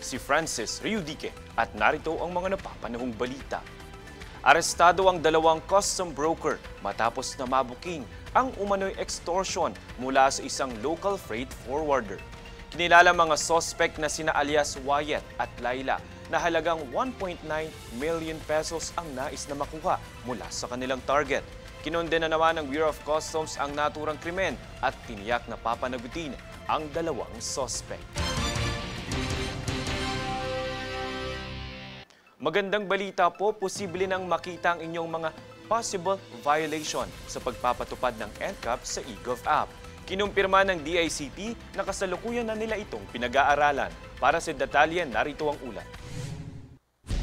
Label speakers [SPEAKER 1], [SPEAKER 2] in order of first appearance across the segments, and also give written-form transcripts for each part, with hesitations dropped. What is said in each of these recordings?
[SPEAKER 1] si Francis Riudique at narito ang mga napapanahong balita. Arestado ang dalawang custom broker matapos na mabuking ang umano'y extortion mula sa isang local freight forwarder. Kinilala mga suspect na sina alias Wyatt at Laila na halagang 1.9 million pesos ang nais na makuha mula sa kanilang target. Kinondena naman ng Bureau of Customs ang naturang krimen at tiniyak na papanagutin ang dalawang suspect. Magandang balita po, posible nang makita ang inyong mga possible violation sa pagpapatupad ng NCAP sa eGov app. Kinumpirma ng DICT na kasalukuyan na nila itong pinag-aaralan. Para sa detalye, narito ang ulat.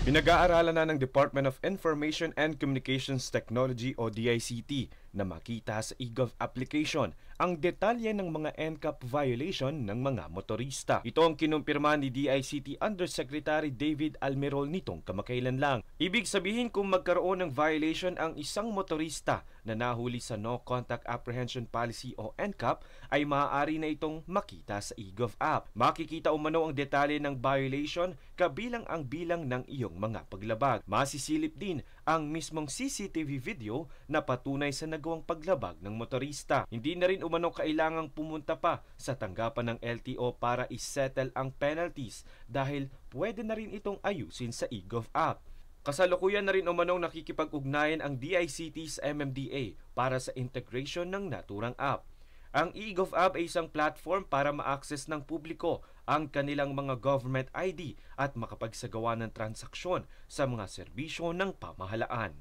[SPEAKER 2] Pinag-aaralan na ng Department of Information and Communications Technology o DICT na makita sa eGov application ang detalye ng mga NCAP violation ng mga motorista. Ito ang kinumpirma ni DICT Undersecretary David Almerol nitong kamakailan lang. Ibig sabihin kung magkaroon ng violation ang isang motorista na nahuli sa No Contact Apprehension Policy o NCAP ay maaari na itong makita sa eGov app. Makikita umano ang detalye ng violation kabilang ang bilang ng iyong mga paglabag. Masisilip din ang mismong CCTV video na patunay sa nagawang paglabag ng motorista. Hindi na rin umano kailangang pumunta pa sa tanggapan ng LTO para isettle ang penalties dahil pwede na rin itong ayusin sa eGov app. Kasalukuyan na rin umanong nakikipag-ugnayan ang DICT sa MMDA para sa integration ng naturang app. Ang eGov app ay isang platform para ma-access ng publiko ang kanilang mga government ID at makapagsagawa ng transaksyon sa mga serbisyo ng pamahalaan.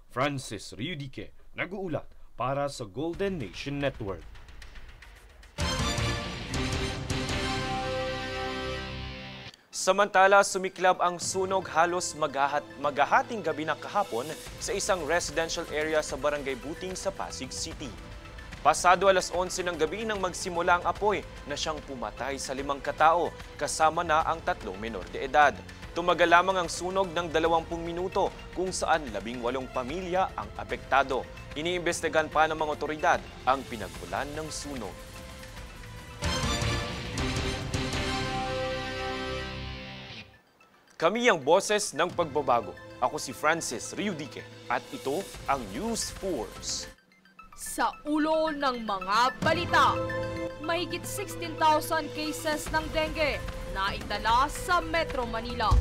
[SPEAKER 2] Francis Riudique, nag-uulat para sa Golden Nation Network.
[SPEAKER 1] Samantala, sumiklab ang sunog halos maghahating gabi na kahapon sa isang residential area sa Barangay Buting sa Pasig City. Pasado alas 11 ng gabi nang magsimula ang apoy na siyang pumatay sa 5 katao, kasama na ang 3 menor de edad. Tumagal lamang ang sunog ng 20 minuto kung saan 18 pamilya ang apektado. Iniimbestigahan pa ng mga otoridad ang pinagmulan ng sunog. Kami ang boses ng pagbabago. Ako si Francis Riudique at ito ang News Force.
[SPEAKER 3] Sa ulo ng mga balita, mahigit 16,000 cases ng dengue na itala sa Metro Manila.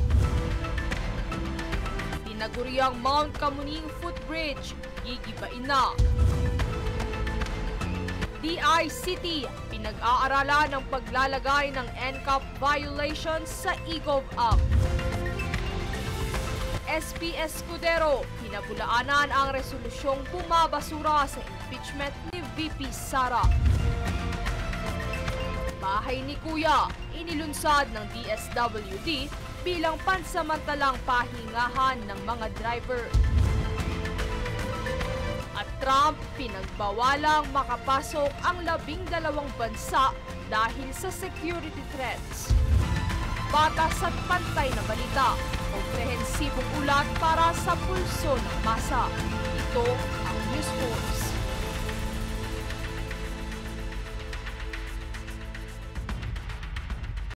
[SPEAKER 3] Tinaguriang Mount Kamuning Footbridge, gigibain na. DICT, pinag-aaralan ng paglalagay ng NCAP violations sa eGov app. SP Escudero, pinabulaanan ang resolusyong bumabasura sa impeachment ni VP Sara. Bahay ni Kuya, inilunsad ng DSWD bilang pansamantalang pahingahan ng mga driver. At Trump, pinagbawalang makapasok ang 12 bansa dahil sa security threats. Batas at pantay na balita, komprehensibong ulat para sa pulso ng masa. Ito ang News Force.